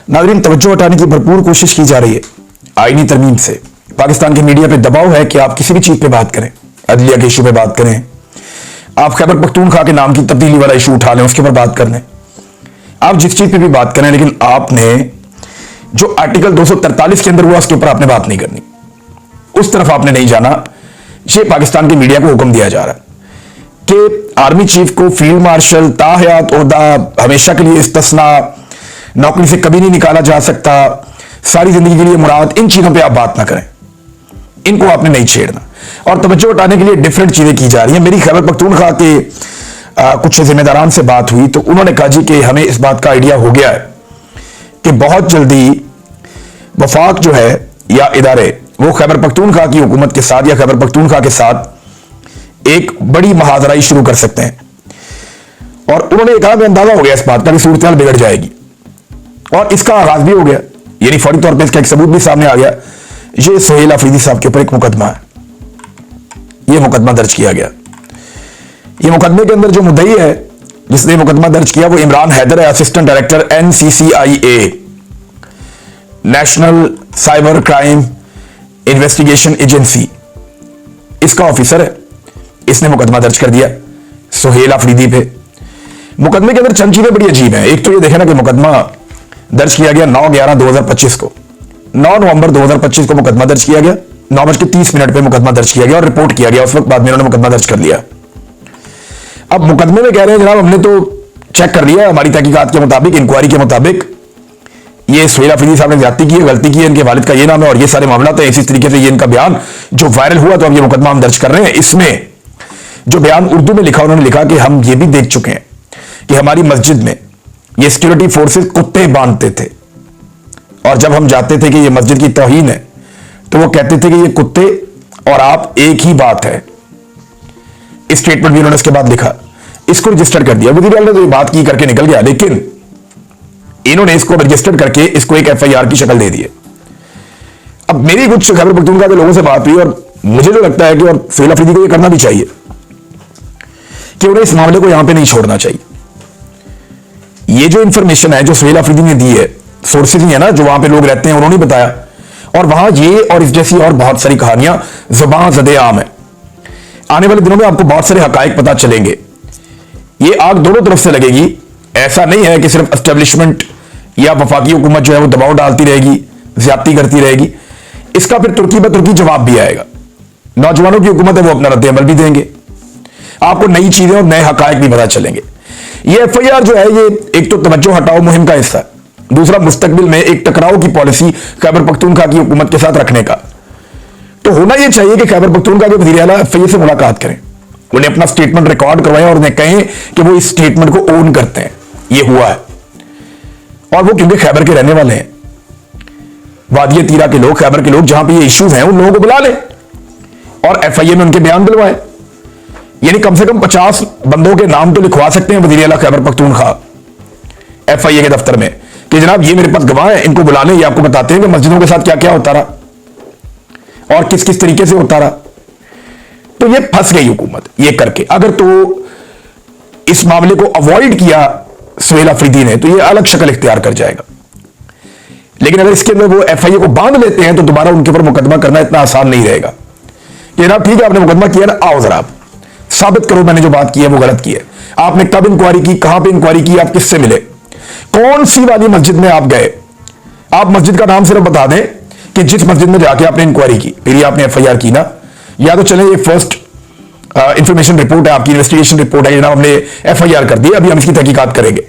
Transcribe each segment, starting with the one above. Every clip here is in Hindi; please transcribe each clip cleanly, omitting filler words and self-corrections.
नाज़रीन, तवज्जो हटाने की भरपूर कोशिश की जा रही है आईनी तरमीम से। पाकिस्तान के मीडिया पे दबाव है कि आप किसी भी चीज पे बात करें, अदलिया के इशू पे बात करें, आप खैबर पख्तूनख्वा के नाम की तब्दीली वाला इशू उठा लें, उसके ऊपर बात कर लें, आप जिस चीज पे भी बात करें, लेकिन आपने जो आर्टिकल 243 के अंदर हुआ उसके ऊपर आपने बात नहीं करनी, उस तरफ आपने नहीं जाना। ये पाकिस्तान के मीडिया को हुक्म दिया जा रहा है कि आर्मी चीफ को फील्ड मार्शल ताहयात ओहदा हमेशा के लिए इस्तिस्ना, नौकरी से कभी नहीं निकाला जा सकता, सारी जिंदगी के लिए मुराद, इन चीजों पे आप बात ना करें, इनको आपने नहीं छेड़ना। और तवज्जो हटाने के लिए डिफरेंट चीजें की जा रही हैं। मेरी खैबर पख्तूनख्वा के कुछ जिम्मेदारान से बात हुई तो उन्होंने कहा जी कि हमें इस बात का आइडिया हो गया है कि बहुत जल्दी वफाक जो है या इदारे वो खैबर पख्तूनख्वा की हुकूमत के साथ या खैबर पख्तूनख्वा के साथ एक बड़ी महाजराई शुरू कर सकते हैं। और उन्होंने कहा कि अंदाजा हो गया इस बात का कि सूरत बिगड़ जाएगी, और इसका आगाज भी हो गया, यानी फौरी तौर पर इसका एक सबूत भी सामने आ गया। ये सुहेल अफरीदी साहब के ऊपर एक मुकदमा है, यह मुकदमा दर्ज किया गया। ये मुकदमे के अंदर जो मुद्दई है जिसने मुकदमा दर्ज किया वो इमरान हैदर है, assistant director NCCIA, national cyber crime investigation agency, इसका ऑफिसर है। इसने मुकदमा दर्ज कर दिया सुहेल अफरीदी पे। मुकदमे के अंदर चंद चीजें बड़ी अजीब हैं। एक तो ये देखे ना कि मुकदमा दर्ज किया गया 9/11/2025 को, 9 नवंबर 2025 को मुकदमा दर्ज किया गया, 9:30 पे मुकदमा दर्ज किया गया और रिपोर्ट किया गया। उस वक्त बाद में उन्होंने मुकदमा दर्ज कर लिया। अब मुकदमे में कह रहे हैं जनाब हमने तो चेक कर लिया, हमारी तहकीकात के मुताबिक, इंक्वायरी के मुताबिक ये सुहेल अफरीदी साहब ने ज्यादती की है, गलती की है, इनके वालिद का ये नाम है और ये सारे मामला तो इसी तरीके से ये इनका बयान जो वायरल हुआ तो अब ये मुकदमा हम दर्ज कर रहे हैं। इसमें जो बयान उर्दू में लिखा, उन्होंने लिखा कि हम ये भी देख चुके हैं कि हमारी मस्जिद में ये सिक्योरिटी फोर्सेस कुत्ते बांधते थे और जब हम जाते थे कि ये मस्जिद की तौहीन है तो वो कहते थे कि ये कुत्ते और आप एक ही बात है। स्टेटमेंट भी उन्होंने इसके बाद लिखा, इसको रजिस्टर कर दिया। वज़ीर आला ने तो ये बात की करके निकल गया, लेकिन इन्होंने इसको रजिस्टर करके इसको एक FIR की शक्ल दे दी है। अब मेरी कुछ खैबर पख्तूनख्वा के लोगों से बात हुई और मुझे जो लगता है कि और सुहेल अफरीदी को ये करना भी चाहिए कि उन्हें इस मामले को यहां पे नहीं छोड़ना चाहिए। ये जो इंफॉर्मेशन है जो सुहेल अफरीदी ने दी है, सोर्सेज ही है ना जो वहां पे लोग रहते हैं, उन्होंने बताया, और वहां ये और इस जैसी और बहुत सारी कहानियां जुबान ज़दे आम है। आने वाले दिनों में आपको बहुत सारे हकायक पता चलेंगे। ये आग दोनों तरफ से लगेगी। ऐसा नहीं है कि सिर्फ एस्टेब्लिशमेंट या वफाकी हुकूमत जो है वो दबाव डालती रहेगी, ज्यादती करती रहेगी। इसका फिर तुर्की ब तुर्की जवाब भी आएगा। नौजवानों की हुकूमत है, वो अपना रद्द अमल भी देंगे, आपको नई चीजें और नए हकायक भी पता चलेंगे। ये FIR जो है ये एक तो तवज्जो हटाओ मुहिम का हिस्सा है, दूसरा मुस्तकबिल में एक टकराव की पॉलिसी खैबर पख्तूनख्वा की हुकूमत के साथ रखने का। तो होना यह चाहिए कि खैबर पख्तूनख्वा के वज़ीर आला FIR से मुलाकात करें, उन्हें अपना स्टेटमेंट रिकॉर्ड करवाएं और उन्हें कहें कि वो इस स्टेटमेंट को ओन करते हैं, ये हुआ है। और वो क्योंकि खैबर के रहने वाले हैं, वादिया तीरा के लोग, खैबर के लोग, जहां पे ये इश्यूज हैं, उन लोगों को बुला लें और FIA में उनके बयान दिलवाएं। यानी कम से कम 50 बंदों के नाम तो लिखवा सकते हैं वज़ीर आला खैबर पख्तूनख्वा FIA के दफ्तर में कि जनाब ये मेरे पास गवाह है, इनको बुला लें, ये आपको बताते हैं कि मस्जिदों के साथ क्या क्या होता रहा और किस किस तरीके से होता रहा। तो ये फंस गई हुकूमत ये करके। अगर तो इस मामले को अवॉइड किया सुहेल अफरीदी ने तो ये अलग शक्ल इख्तियार कर जाएगा, लेकिन अगर इसके अंदर वो FIA को बांध लेते हैं तो दोबारा उनके ऊपर मुकदमा करना इतना आसान नहीं रहेगा कि जनाब ठीक है आपने मुकदमा किया ना, आओ जरा आप साबित करो मैंने जो बात की है वो गलत की है, आपने कब इंक्वायरी की, कहां पे इंक्वायरी की, आप किससे मिले, कौन सी वाली मस्जिद में आप गए, आप मस्जिद का नाम सिर्फ बता दें कि जिस मस्जिद में जाके आपने इंक्वायरी की, फिर ये आपने FIR की ना, या तो चले ये फर्स्ट इंफॉर्मेशन रिपोर्ट है, आपकी इन्वेस्टिगेशन रिपोर्ट है, जनाब हमने FIR कर दी, अभी हम इसकी तहकीकात करेंगे,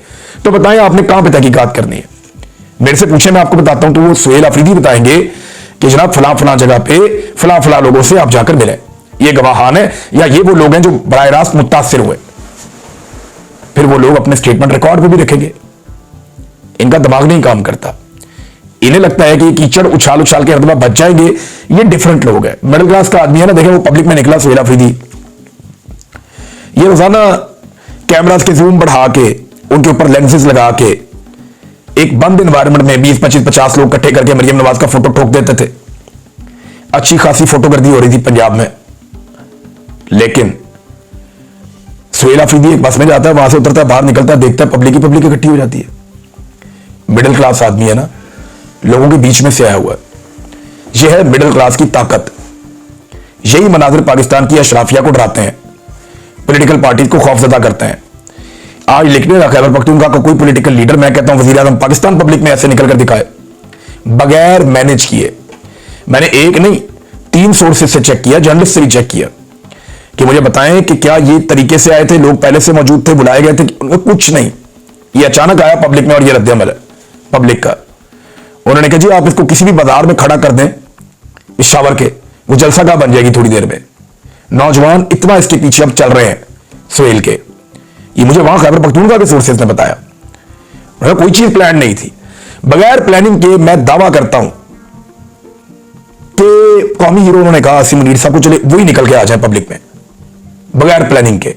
तो बताएं आपने कहां पे तहकीकात करनी है। मेरे से पूछे, मैं आपको बताता हूं, तो वो सुहेल अफरीदी बताएंगे कि जनाब फलां फलां जगह पे फलां फलां लोगों से आप जाकर मिले, ये गवाहान है या ये वो लोग हैं जो बराह रास्त मुतासिर हुए। फिर वो लोग अपने स्टेटमेंट रिकॉर्ड पे भी रखेंगे। इनका दिमाग नहीं काम करता, इन्हें लगता है कि कीचड़ उछाल उछाल के हर दफा बच जाएंगे। ये डिफरेंट लोग हैं, मिडिल क्लास का आदमी है ना, देखें वो पब्लिक में निकला सुहेल अफरीदी, ये रोजाना कैमरास के जूम बढ़ा के उनके ऊपर लेंसेज लगा के एक बंद एनवायरनमेंट में 20, 25, 50 लोग इकट्ठे करके मरियम नवाज का फोटो ठोक देते थे। अच्छी खासी फोटोग्राफी हो रही थी पंजाब में, लेकिन सुहेल अफरीदी एक बस में जाता है, वहां से उतरता है, बाहर निकलता है, देखता है पब्लिक ही पब्लिक इकट्ठी हो जाती है। मिडिल क्लास आदमी है ना, लोगों के बीच में से आया हुआ है। यह है मिडिल क्लास की ताकत। यही मनाजिर पाकिस्तान की अशराफिया को डराते हैं, पॉलिटिकल पार्टी को खौफजदा करते हैं। आज लिखने का खैबर पख्तूनख्वा का कोई पॉलिटिकल लीडर, मैं कहता हूं वजीर आजम पाकिस्तान, पब्लिक में ऐसे निकल कर दिखाए बगैर मैनेज किए। मैंने एक नहीं 3 सोर्सेज से चेक किया, जर्नलिस्ट से भी चेक किया कि मुझे बताएं कि क्या ये तरीके से आए थे, लोग पहले से मौजूद थे, बुलाए गए थे? कुछ नहीं, ये अचानक आया पब्लिक में और ये रद्द अमल है पब्लिक का। उन्होंने कहा जी आप इसको किसी भी बाजार में खड़ा कर दें इस शावर के, वो जलसा का बन जाएगी थोड़ी देर में। नौजवान इतना इसके पीछे अब चल रहे हैं सुहेल के। ये मुझे वहां खैबर पख्तूनख्वा के सोर्सेज ने बताया। कोई चीज प्लान नहीं थी। बगैर प्लानिंग के मैं दावा करता हूं कि कौमी हीरो उन्होंने कहा आसिम मुनीर साहब को, चले वही निकल के आ जाए पब्लिक में बगैर प्लानिंग के।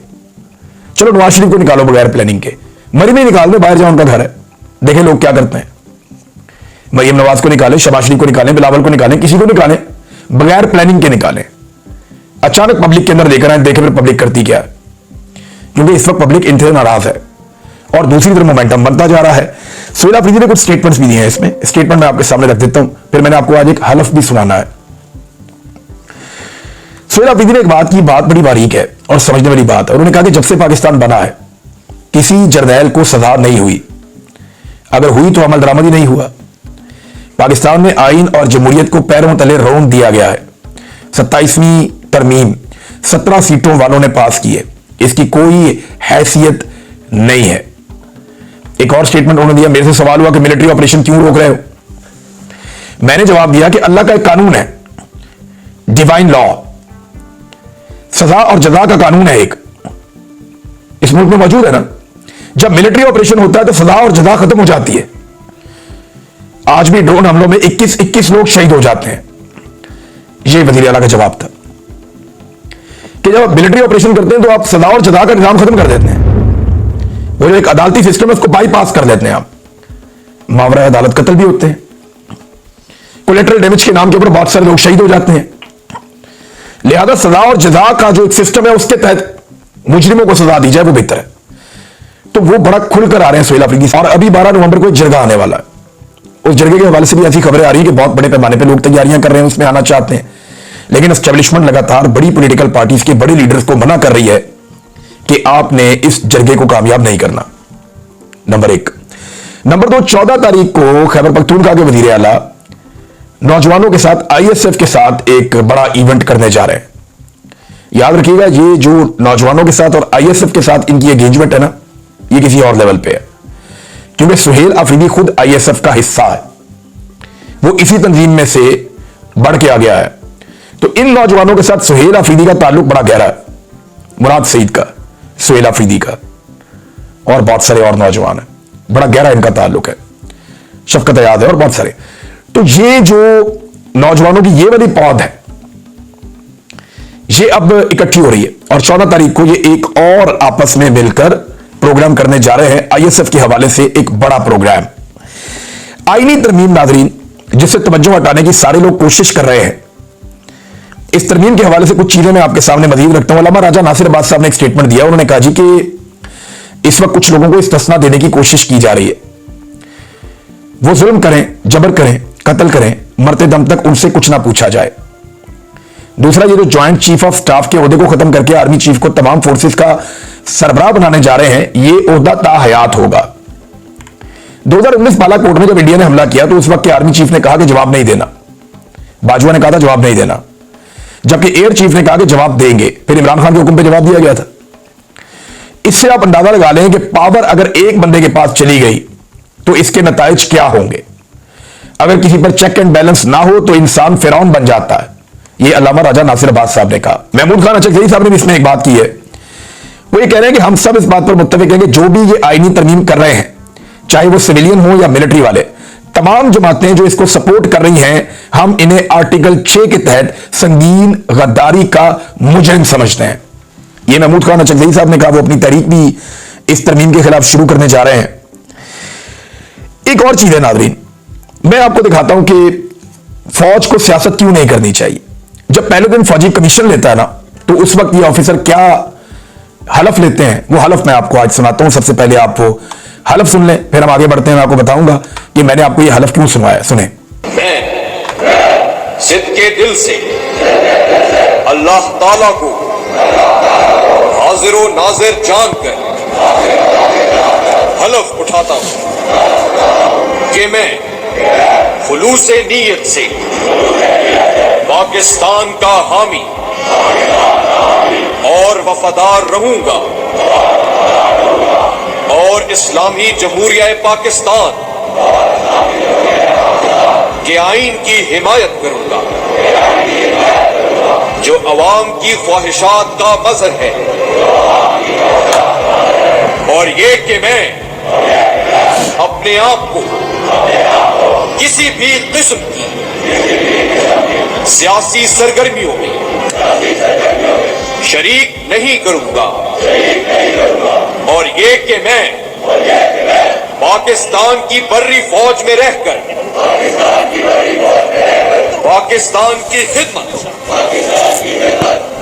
चलो नवाज शरीफ को निकालो बगैर प्लानिंग के, मरी में निकाल दो, बाहर जाओ, उनका घर है, देखें लोग क्या करते हैं। मरियम नवाज को निकालें, शहबाज शरीफ को निकालें, बिलावल को निकालें, किसी को निकालें, बगैर प्लानिंग के निकालें। अचानक पब्लिक के अंदर लेकर आए, देखें फिर पब्लिक करती क्या है, क्योंकि इस वक्त पब्लिक इंतहा नाराज है और दूसरी तरफ मोमेंटम बनता जा रहा है। सुहेल अफरीदी ने कुछ स्टेटमेंट्स भी दिए हैं, इसमें स्टेटमेंट मैं आपके सामने रख देता हूं, फिर मैंने आपको आज एक हलफ भी सुनाना है। सुहेल अफरीदी ने एक बात की, बात बड़ी बारीक है और समझने वाली बात है। उन्होंने कहा कि जब से पाकिस्तान बना है किसी जर्नैल को सजा नहीं हुई, अगर हुई तो अमल दरामद ही नहीं हुआ। पाकिस्तान में आइन और जमहूरियत को पैरों तले रौंद दिया गया है। 27वीं तरमीम 17 सीटों वालों ने पास की है, इसकी कोई हैसियत नहीं है। एक और स्टेटमेंट उन्होंने दिया, मेरे से सवाल हुआ कि मिलिट्री ऑपरेशन क्यों रोक रहे हो। मैंने जवाब दिया कि अल्लाह का एक कानून है, डिवाइन लॉ, सजा और जजा का कानून है, एक इस मुल्क में मौजूद है ना। जब मिलिट्री ऑपरेशन होता है तो सजा और जजा खत्म हो जाती है। आज भी ड्रोन हमलों में 21 लोग शहीद हो जाते हैं। यह वजीर आला का जवाब था कि जब आप मिलिट्री ऑपरेशन करते हैं तो आप सजा और जजा का निजाम खत्म कर देते हैं। वो जो एक अदालती सिस्टम है उसको बाईपास कर देते हैं आप। मावरा अदालत कत्ल भी होते हैं, कोलेटरल डैमेज के नाम के ऊपर बहुत सारे लोग शहीद हो जाते हैं। लिहाजा सजा और जजा का जो एक सिस्टम है उसके तहत मुजरिमों को सजा दी जाए, वो बेहतर है। तो वो बड़ा खुलकर आ रहे हैं सुहेल अफरीदी। और अभी 12 नवंबर को एक जरगा आने वाला है, उस जरगे के हवाले से भी ऐसी खबरें आ रही है कि बहुत बड़े पैमाने पर लोग तैयारियां कर रहे हैं, उसमें आना चाहते हैं। लेकिन एस्टेब्लिशमेंट लगातार बड़ी पॉलिटिकल पार्टीज के बड़े लीडर्स को मना कर रही है कि आपने इस जरगे को कामयाब नहीं करना। नंबर 1। नंबर 2, 14 तारीख को खैबर पख्तूनख्वा के वजीर आला नौजवानों के साथ, ISF के साथ एक बड़ा इवेंट करने जा रहे हैं। याद रखिएगा, ये जो नौजवानों के साथ और ISF के साथ इनकी एंगेजमेंट है ना, ये किसी और लेवल पे है, क्योंकि सुहेल अफरीदी खुद ISF का हिस्सा है, वो इसी तंजीम में से बढ़ के आ गया है। तो इन नौजवानों के साथ सुहेल अफरीदी का ताल्लुक बड़ा गहरा है, मुराद सईद का, सुहेल अफरीदी का और बहुत सारे और नौजवान है, बड़ा गहरा इनका ताल्लुक है, शफकत याद है और बहुत सारे। तो ये जो नौजवानों की ये वाली पौध है, ये अब इकट्ठी हो रही है और 14 तारीख को ये एक और आपस में मिलकर प्रोग्राम करने जा रहे हैं। ISF के हवाले से एक बड़ा प्रोग्राम, आईनी तरमीम नाजरीन, जिससे तवज्जो हटाने की सारे लोग कोशिश कर रहे हैं। इस तरमीम के हवाले से कुछ चीजें मैं आपके सामने मजीद रखता हूं। अल्लामा राजा नासिर अब्बास साहब ने एक स्टेटमेंट दिया, उन्होंने कहा जी कि इस वक्त कुछ लोगों को इस्तिस्ना देने की कोशिश की जा रही है, वो जुल्म करें, जबर करें, कत्ल करें, मरते दम तक उनसे कुछ ना पूछा जाए। दूसरा, ये जो ज्वाइंट चीफ ऑफ स्टाफ के ओहदे को खत्म करके आर्मी चीफ को तमाम फोर्सेस का सरबराह बनाने जा रहे हैं, ये ओहदा ताहयात होगा। 2019 बालाकोट में जब इंडिया ने हमला किया तो उस वक्त के आर्मी चीफ ने कहा कि जवाब नहीं देना, बाजवा ने कहा था जवाब नहीं देना, जबकि एयर चीफ ने कहा कि जवाब देंगे, फिर इमरान खान के हुक्म पे जवाब दिया गया था। इससे आप अंदाजा लगा लें कि पावर अगर एक बंदे के पास चली गई तो इसके नताइज क्या होंगे। अगर किसी पर चेक एंड बैलेंस ना हो तो इंसान फिरौन बन जाता है। यह अल्लामा राजा नासिर अब्बास साहब ने कहा। महमूद खान अचकजई साहब ने भी इसमें एक बात की है, वो ये कह रहे हैं कि हम सब इस बात पर मुत्तफिक हैं कि जो भी ये आईनी तरमीम कर रहे हैं, चाहे वो सिविलियन हो या मिलिट्री वाले, तमाम जमातें जो इसको सपोर्ट कर रही हैं, हम इन्हें आर्टिकल 6 के तहत संगीन गद्दारी का मुजरिम समझते हैं। यह महमूद खान अचकजई साहब ने कहा। वो अपनी तहरीक भी इस तरमीम के खिलाफ शुरू करने जा रहे हैं। एक और चीज है नाज़रीन, मैं आपको दिखाता हूं कि फौज को सियासत क्यों नहीं करनी चाहिए। जब पहले दिन फौजी कमीशन लेता है ना, तो उस वक्त ये ऑफिसर क्या हलफ लेते हैं, वो हलफ मैं आपको आज सुनाता हूं। सबसे पहले आप वो हलफ सुन लें, फिर हम आगे बढ़ते हैं। मैं आपको बताऊंगा कि मैंने आपको यह हलफ क्यों सुनवाया। सुने। मैं सिद्के दिल से अल्लाह ताला को हाजिर व नाजिर जानकर हलफ उठाता हूं कि मैं खुलूसे नीयत से पाकिस्तान का हामी और वफादार रहूंगा और इस्लामी जमहूरिया पाकिस्तान के आइन की हिमायत करूंगा जो अवाम की ख्वाहिशात का मजहर है, और ये कि मैं अपने आप को किसी भी किस्म की सियासी सरगर्मियों में शरीक नहीं करूंगा, और ये कि मैं पाकिस्तान की बर्री फौज में रहकर पाकिस्तान की खिदमत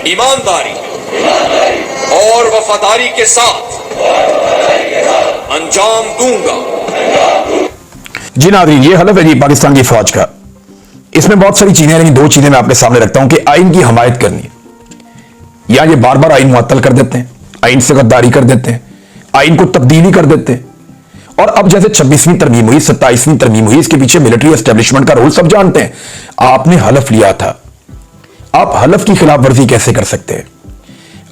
ईमानदारी और वफादारी के साथ अंजाम दूंगा। जी नाज़रीन, ये हलफ है जी पाकिस्तान की फौज का। इसमें बहुत सारी चीजें, लेकिन दो चीजें मैं आपके सामने रखता हूं कि आइन की हमायत करनी है, या ये बार बार आइन मुअत्तल कर देते हैं, आइन से गद्दारी कर देते हैं, आइन को तब्दीली कर देते हैं। और अब जैसे 26वीं तरमीम हुई, 27वीं तरमीम हुई, इसके पीछे मिलिट्री एस्टेब्लिशमेंट का रोल सब जानते हैं। आपने हलफ लिया था, आप हलफ की खिलाफ वर्जी कैसे कर सकते हैं?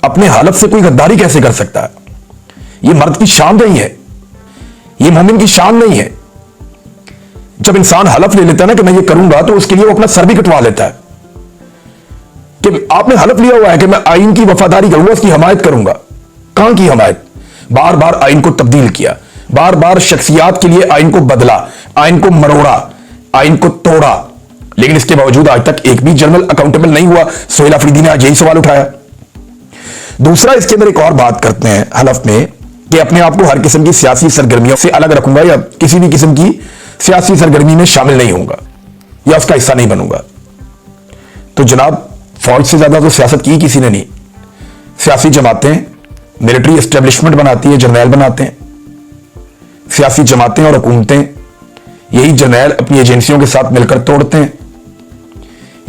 अपने हलफ से कोई गद्दारी कैसे कर सकता है? यह मर्द की शान नहीं है, यह मोमिन की शान नहीं है। जब इंसान हलफ ले लेता है ना कि मैं ये करूंगा, तो उसके लिए वो अपना सर भी कटवा लेता है कि आपने हलफ लिया हुआ है कि मैं आइन की वफादारी करूंगा, उसकी हमायत करूंगा। कहां की हमायत? बार बार आइन को तब्दील किया, बार बार शख्सियात के लिए आइन को बदला, आइन को मरोड़ा, आइन को तोड़ा, लेकिन इसके बावजूद आज तक एक भी जनरल अकाउंटेबल नहीं हुआ। सोहेल अफरीदी ने आज यही सवाल उठाया। दूसरा, इसके अंदर एक और बात करते हैं हलफ में कि अपने आप को हर किस्म की सियासी सरगर्मियों से अलग रखूंगा, या किसी भी किस्म की सियासी सरगर्मी में शामिल नहीं होऊंगा, या उसका हिस्सा नहीं बनूंगा। तो जनाब, फौज से ज्यादा तो सियासत की किसी ने नहीं। सियासी जमातें मिलिट्री एस्टेब्लिशमेंट बनाती है, जर्नैल बनाते हैं। सियासी जमातें और हुकूमतें यही जर्नैल अपनी एजेंसियों के साथ मिलकर तोड़ते हैं,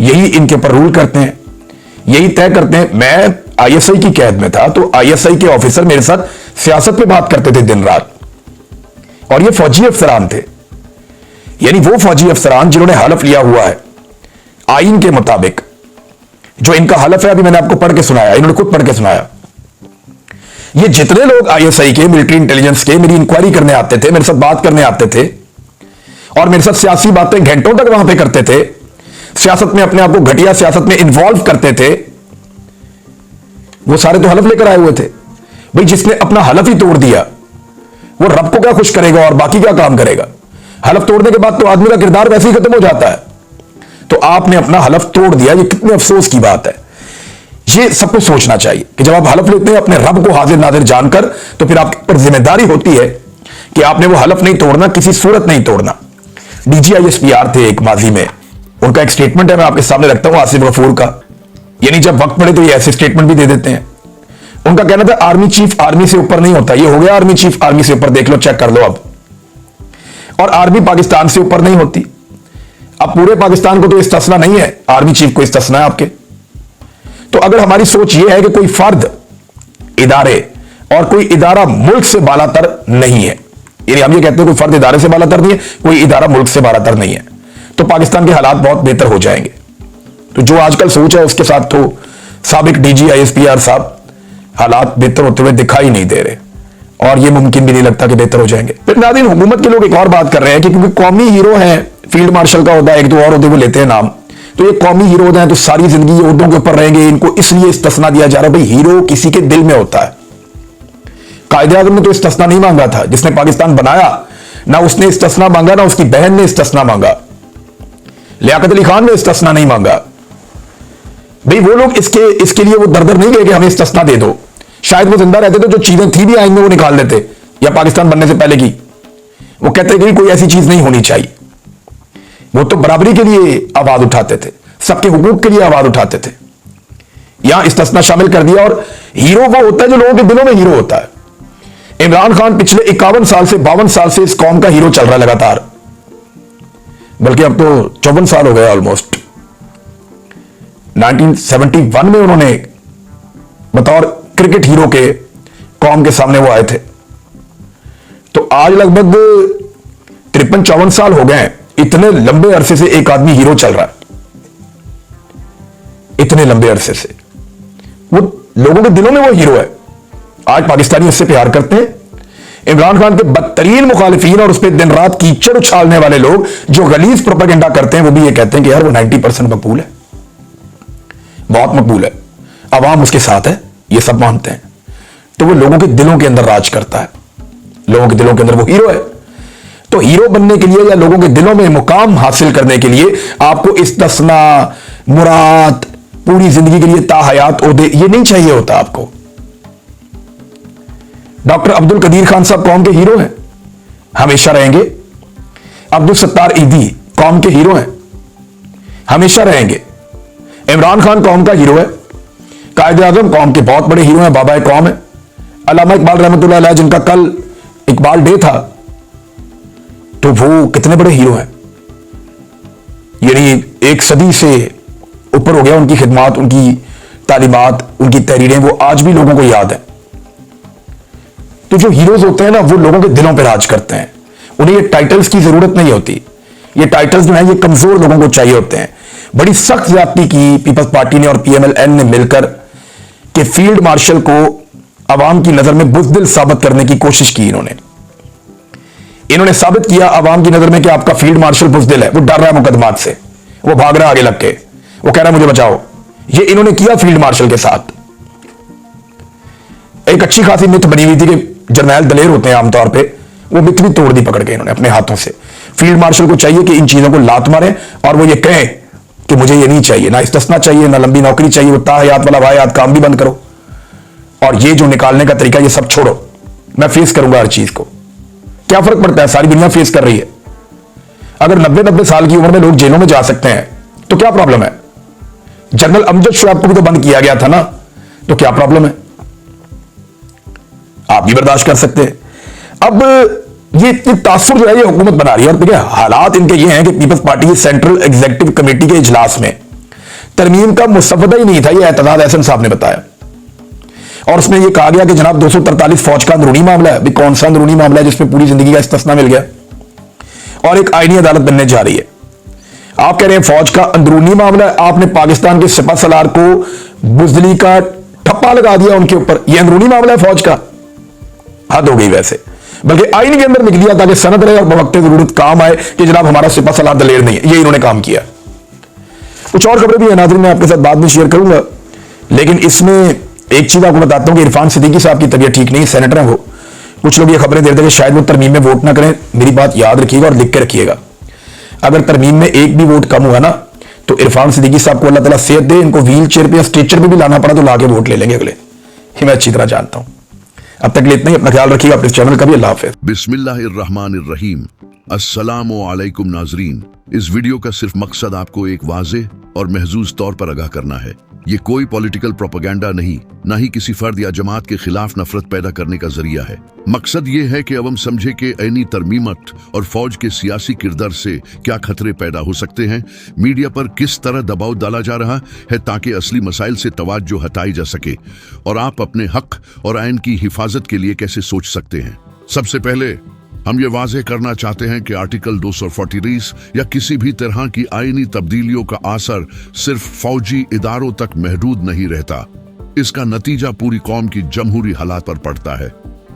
यही इनके ऊपर रूल करते हैं, यही तय करते हैं। मैं आईएसआई की कैद में था, तो आईएसआई के ऑफिसर मेरे साथ सियासत पे बात करते थे दिन रात, और ये फौजी अफसरान थे, यानी वो फौजी अफसरान जिन्होंने हलफ लिया हुआ है आइन के मुताबिक। जो इनका हलफ है, अभी मैंने आपको पढ़ के सुनाया, इन्होंने खुद पढ़ के सुनाया। ये जितने लोग आईएसआई के, मिलिट्री इंटेलिजेंस के मेरी इंक्वायरी करने आते थे, मेरे साथ बात करने आते थे, और मेरे साथ सियासी बातें घंटों तक वहां पे करते थे, सियासत में अपने आप को घटिया सियासत में इन्वॉल्व करते थे, वो सारे तो हलफ लेकर आए हुए थे। भाई, जिसने अपना हलफ ही तोड़ दिया, वो रब को क्या खुश करेगा और बाकी क्या काम करेगा? हलफ तोड़ने के बाद तो आदमी का किरदार वैसे ही खत्म हो जाता है। तो आपने अपना हलफ तोड़ दिया, ये कितने अफसोस की बात है। ये सबको सोचना चाहिए कि जब आप हलफ लेते हैं अपने रब को हाजिर नाजिर जानकर, तो फिर आपके ऊपर जिम्मेदारी होती है कि आपने वो हलफ नहीं तोड़ना, किसी सूरत नहीं तोड़ना। DGISPR थे एक माजी में, उनका एक स्टेटमेंट है, मैं आपके सामने रखता हूं, आसिफ गफूर का। यानी जब वक्त पड़े तो ये ऐसे स्टेटमेंट भी दे देते हैं। उनका कहना था आर्मी चीफ आर्मी से ऊपर नहीं होता। ये हो गया आर्मी चीफ आर्मी से ऊपर, देख लो, चेक कर लो अब। और आर्मी पाकिस्तान से ऊपर नहीं होती। अब पूरे पाकिस्तान को तो इस्तिस्ना नहीं है, आर्मी चीफ को इस्तिस्ना है आपके। तो अगर हमारी सोच यह है कि कोई फर्द, इदारे और कोई इदारा मुल्क से बालातर नहीं है, यानी हम ये कहते हैं कोई फर्द इदारे से बालातर नहीं है, कोई इदारा मुल्क से बालातर नहीं है, तो पाकिस्तान के हालात बहुत बेहतर हो जाएंगे। तो जो आजकल सोच है उसके साथ तो साबिक DGISPR साहब हालात बेहतर होते हुए दिखाई नहीं दे रहे, और ये मुमकिन भी नहीं लगता कि बेहतर हो जाएंगे। फिर नाज़रीन, हुकूमत के लोग एक और बात कर रहे हैं कि क्योंकि कौमी हीरो हैं, फील्ड मार्शल का होता है, एक दो और होते वो लेते हैं नाम, तो ये कौमी हीरो हैं तो सारी जिंदगी ये उर्दों के ऊपर रहेंगे, इनको इसलिए इस्तिस्ना दिया जा रहा है। भाई, हीरो किसी के दिल में होता है। कायदे-आज़म ने तो इस्तिस्ना नहीं मांगा था, जिसने पाकिस्तान बनाया, ना उसने इस्तिस्ना मांगा, ना उसकी बहन ने इस्तिस्ना मांगा, लियाकत अली खान ने इस्तिस्ना नहीं मांगा। भाई, वो लोग इसके लिए वो दर नहीं गए कि हमें इस्तिस्ना दे दो। शायद वो जिंदा रहते तो जो चीजें थी भी आइन में वो निकाल देते, या पाकिस्तान बनने से पहले की। वो कहते कि कोई ऐसी चीज नहीं होनी चाहिए। वो तो बराबरी के लिए आवाज उठाते थे, सबके हुकूक के लिए आवाज उठाते थे। यहां इस्तिस्ना शामिल कर दिया, और हीरो वो होता है जो लोगों के दिलों में हीरो होता है। इमरान खान पिछले 51 साल से 52 साल से इस कौम का हीरो चल रहा है लगातार, बल्कि अब तो 54 साल हो गए ऑलमोस्ट। 1971 में उन्होंने बतौर क्रिकेट हीरो के कौम के सामने वो आए थे। तो आज लगभग 53-54 साल हो गए हैं, इतने लंबे अरसे से एक आदमी हीरो चल रहा है, इतने लंबे अरसे से वो लोगों के दिलों में वो हीरो है। आज पाकिस्तानी उससे प्यार करते हैं। इमरान खान के बदतरीन मुखालिफिन और उस पर दिन रात कीचड़ उछालने वाले लोग जो गलीज प्रोपेगेंडा करते हैं, वो भी ये कहते हैं कि यार वो 90% मकबूल है, बहुत मकबूल है, अवाम उसके साथ है, ये सब मानते हैं। तो वो लोगों के दिलों के अंदर राज करता है, लोगों के दिलों के अंदर वो हीरो है। तो हीरो बनने के लिए या लोगों के दिलों में मुकाम हासिल करने के लिए आपको इस्तिस्ना, मुराद, पूरी जिंदगी के लिए ताहयात ओहदे ये नहीं चाहिए होता आपको। डॉक्टर अब्दुल कदीर खान साहब कौम के हीरो हैं, हमेशा रहेंगे। अब्दुल सत्तार ईदी कौम के हीरो हैं, हमेशा रहेंगे। इमरान खान कौम का हीरो है। कायदे आजम कौम के बहुत बड़े हीरो हैं, बाबा कौम है। अल्लामा इकबाल रहमतुल्लाह अलैह, जिनका कल इकबाल डे था, तो वो कितने बड़े हीरो हैं। यानी एक सदी से ऊपर हो गया उनकी खिदमत, उनकी तालीमात, उनकी तहरीरें, वो आज भी लोगों को याद है। तो जो हीरोज होते हैं ना, वो लोगों के दिलों पर राज करते हैं। उन्हें ये टाइटल्स की जरूरत नहीं होती। ये टाइटल्स जो है ये कमजोर लोगों को चाहिए होते हैं। बड़ी सख्त ज्यादती की पीपल्स पार्टी ने और PMLN ने मिलकर कि फील्ड मार्शल को अवाम की नजर में बुज़दिल साबित करने की कोशिश की। इन्होंने साबित किया अवाम की नजर में कि आपका फील्ड मार्शल बुज़दिल है, वो डर रहा है मुकदमात से, वो भाग रहा है आगे लग के, वो कह रहा है मुझे बचाओ। ये इन्होंने किया फील्ड मार्शल के साथ। एक अच्छी खासी मिथ बनी हुई थी कि जर्नैल दलेर होते हैं आमतौर पे, वो मिथ भी तोड़ दी पकड़ के इन्होंने अपने हाथों से। फील्ड मार्शल को चाहिए कि इन चीजों को लात मारे और वो ये कहें कि मुझे ये नहीं चाहिए, ना इस्तिस्ना चाहिए, ना लंबी नौकरी चाहिए, वो ताहयात वाला वायात काम भी बंद करो, और ये जो निकालने का तरीका ये सब छोड़ो, मैं फेस करूंगा हर चीज को। क्या फर्क पड़ता है, सारी दुनिया फेस कर रही है। अगर 90-90 साल की उम्र में लोग जेलों में जा सकते हैं तो क्या प्रॉब्लम है। जनरल अमजद शुएब को भी तो बंद किया गया था ना, तो क्या प्रॉब्लम है, आप भी बर्दाश्त कर सकते हैं। अब ये तासुर जो है ये हुकूमत बना रही है। और देखिए हालात इनके ये हैं कि पीपल्स पार्टी की सेंट्रल एग्जीक्यूटिव कमेटी के इजलास में तरमीम का मुसव्वदा ही नहीं था, ये एतजाज एहसन साहब ने बताया। और उसमें यह कहा गया कि जनाब 243 फौज का अंदरूनी मामला है। भी कौन सा अंदरूनी मामला है जिसमें पूरी जिंदगी का इस्तिस्ना मिल गया, और एक आईनी अदालत बनने जा रही है। आप कह रहे हैं फौज का अंदरूनी मामला है, आपने पाकिस्तान के सिपह सलार को बुज़दिली का ठप्पा लगा दिया उनके ऊपर, यह अंदरूनी मामला है फौज का। हद हो गई वैसे, बल्कि आईन के अंदर लिख दिया ताकि सनद रहे और बवक्ते जरूरत काम आए कि जनाब हमारा सिपह सलार दलेर नहीं है। ये इन्होंने काम किया। कुछ और खबरें भी है नाज़रीन, मैं आपके साथ बाद में शेयर करूंगा, लेकिन इसमें एक चीज आपको बताता हूं कि इरफान सिद्दीकी साहब की तबीयत ठीक नहीं, सेनेटर हैं वो। कुछ लोग ये खबरें दे रहे थे कि शायद वो तरमीम में वोट ना करें। मेरी बात याद रखिएगा और लिख के रखिएगा, अगर तरमीम में एक भी वोट कम हुआ ना तो इरफान सिद्दीकी साहब को अल्लाह ताला सेहत दे, इनको व्हील चेयर पे या स्ट्रेचर पे भी लाना पड़ा तो लाके वोट ले लेंगे अगले। ये मैं अच्छी तरह जानता हूं। अब तक के लिए इतना ही, अपना ख्याल रखिएगा, अपने चैनल का भी। अल्लाह हाफिज़। बिस्मिल्लाहिर्रहमानिर्रहीम। अस्सलामु अलैकुम नाजरीन। इस वीडियो का सिर्फ मकसद आपको एक वाज़ेह और महजूज तौर पर आगाह करना है। ये कोई पॉलिटिकल प्रोपेगेंडा नहीं, ना ही किसी फर्द या जमात के खिलाफ नफरत पैदा करने का जरिया है। मकसद ये है कि अवम समझे कि ऐनी तरमीमत और फौज के सियासी किरदार से क्या खतरे पैदा हो सकते हैं, मीडिया पर किस तरह दबाव डाला जा रहा है ताकि असली मसाइल से तवज्जो हटाई जा सके, और आप अपने हक और आइन की हिफाजत के लिए कैसे सोच सकते हैं। सबसे पहले हम ये वाज़ेह करना चाहते हैं कि आर्टिकल 243 या किसी भी तरह की आईनी तब्दीलियों का असर सिर्फ फौजी इदारों तक महदूद नहीं रहता। इसका नतीजा पूरी कौम की जमहूरी हालात पर पड़ता है।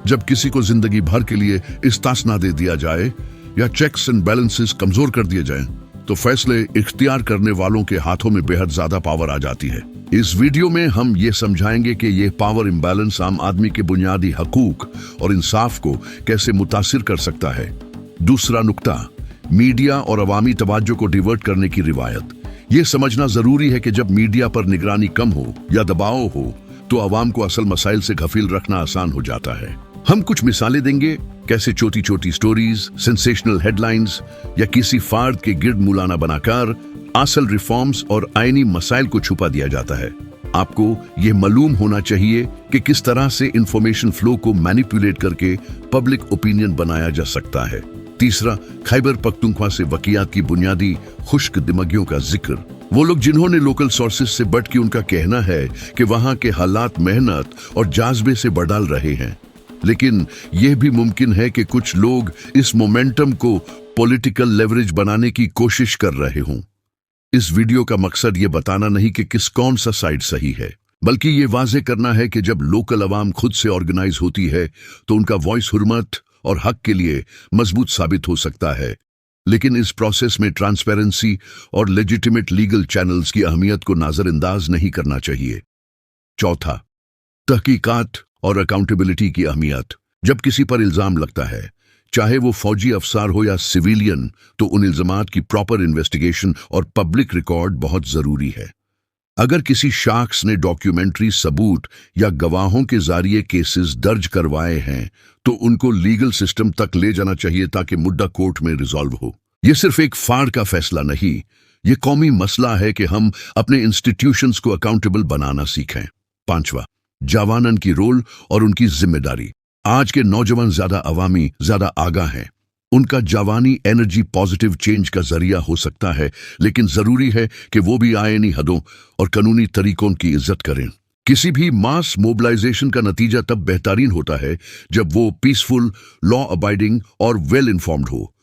जब किसी को जिंदगी भर के लिए इस्तिस्ना दे दिया जाए या चेक्स एंड बैलेंसेस कमजोर कर दिए जाएं, तो फैसले इख्तियार करने वालों के हाथों में बेहद ज्यादा पावर आ जाती है। इस वीडियो में हम ये समझाएंगे कि ये पावर इम्बैलेंस आम आदमी के बुनियादी हकूक और इंसाफ को कैसे मुतासिर कर सकता है। दूसरा नुक्ता, मीडिया और अवामी तवज्जो को डिवर्ट करने की रिवायत। ये समझना जरूरी है कि जब मीडिया पर निगरानी कम हो या दबाव हो तो अवाम को असल मसाइल से गफील रखना आसान हो जाता है। हम कुछ मिसालें देंगे कैसे छोटी छोटी स्टोरीज, सेंसेशनल हेडलाइंस या किसी फर्द के गिर्द मुलाना बनाकर असल रिफॉर्म्स और आईनी मसाइल को छुपा दिया जाता है। आपको यह मालूम होना चाहिए कि किस तरह से इंफॉर्मेशन फ्लो को मैनिपुलेट करके पब्लिक ओपिनियन बनाया जा सकता है। तीसरा, खैबर पख्तूनख्वा से वकियात की बुनियादी खुश्क दिमागियों का जिक्र। वो लोग जिन्होंने लोकल सोर्सेज से बढ़ के उनका कहना है कि वहां के हालात मेहनत और जाज्बे से बदल रहे हैं, लेकिन यह भी मुमकिन है कि कुछ लोग इस मोमेंटम को पॉलिटिकल लेवरेज बनाने की कोशिश कर रहे हों। इस वीडियो का मकसद ये बताना नहीं कि कौन सा साइड सही है, बल्कि ये वाजे करना है कि जब लोकल अवाम खुद से ऑर्गेनाइज होती है तो उनका वॉइस हुर्मत और हक के लिए मजबूत साबित हो सकता है। लेकिन इस प्रोसेस में ट्रांसपेरेंसी और लेजिटिमेट लीगल चैनल्स की अहमियत को नजरअंदाज नहीं करना चाहिए। चौथा, तहकीकात और अकाउंटेबिलिटी की अहमियत। जब किसी पर इल्जाम लगता है, चाहे वो फौजी अफसर हो या सिविलियन, तो उन इल्जामात की प्रॉपर इन्वेस्टिगेशन और पब्लिक रिकॉर्ड बहुत जरूरी है। अगर किसी शख्स ने डॉक्यूमेंट्री सबूत या गवाहों के जरिए केसेस दर्ज करवाए हैं तो उनको लीगल सिस्टम तक ले जाना चाहिए ताकि मुद्दा कोर्ट में रिजॉल्व हो। यह सिर्फ एक फाड़ का फैसला नहीं, यह कौमी मसला है कि हम अपने इंस्टीट्यूशंस को अकाउंटेबल बनाना सीखें। पांचवा, जवानन की रोल और उनकी जिम्मेदारी। आज के नौजवान ज्यादा अवामी, ज्यादा आगाह हैं। उनका जवानी एनर्जी पॉजिटिव चेंज का जरिया हो सकता है, लेकिन जरूरी है कि वो भी आईनी हदों और कानूनी तरीकों की इज्जत करें। किसी भी मास मोबिलाइजेशन का नतीजा तब बेहतरीन होता है जब वो पीसफुल, लॉ अबाइडिंग और वेल इन्फॉर्म्ड हो।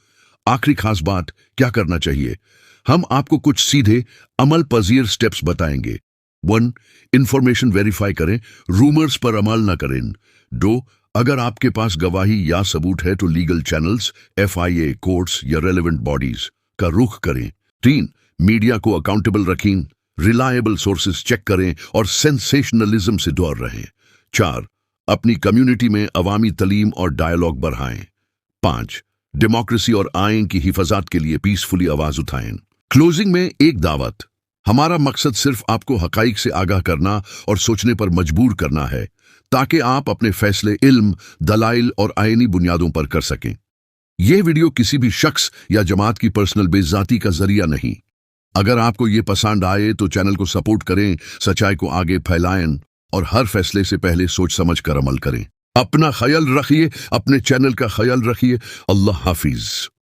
आखिरी खास बात, क्या करना चाहिए? हम आपको कुछ सीधे अमल पजीर स्टेप्स बताएंगे। 1. इंफॉर्मेशन वेरीफाई करें, रूमर्स पर अमल न करें। 2. अगर आपके पास गवाही या सबूत है तो लीगल चैनल्स, FIA, कोर्ट्स या रेलेवेंट बॉडीज का रुख करें। 3. मीडिया को अकाउंटेबल रखें, रिलायबल सोर्सेस चेक करें और सेंसेशनलिज्म से दूर रहें। 4. अपनी कम्युनिटी में अवामी तलीम और डायलॉग बढ़ाएं। 5. डेमोक्रेसी और आइन की हिफाजत के लिए पीसफुली आवाज उठाएं। क्लोजिंग में एक दावत। हमारा मकसद सिर्फ आपको हकाइक से आगाह करना और सोचने पर मजबूर करना है, ताकि आप अपने फैसले इल्म, दलाइल और आईनी बुनियादों पर कर सकें। यह वीडियो किसी भी शख्स या जमात की पर्सनल बेइज्जती का जरिया नहीं। अगर आपको ये पसंद आए तो चैनल को सपोर्ट करें, सच्चाई को आगे फैलाएं और हर फैसले से पहले सोच समझ कर अमल करें। अपना ख्याल रखिए, अपने चैनल का ख्याल रखिए। अल्लाह हाफिज।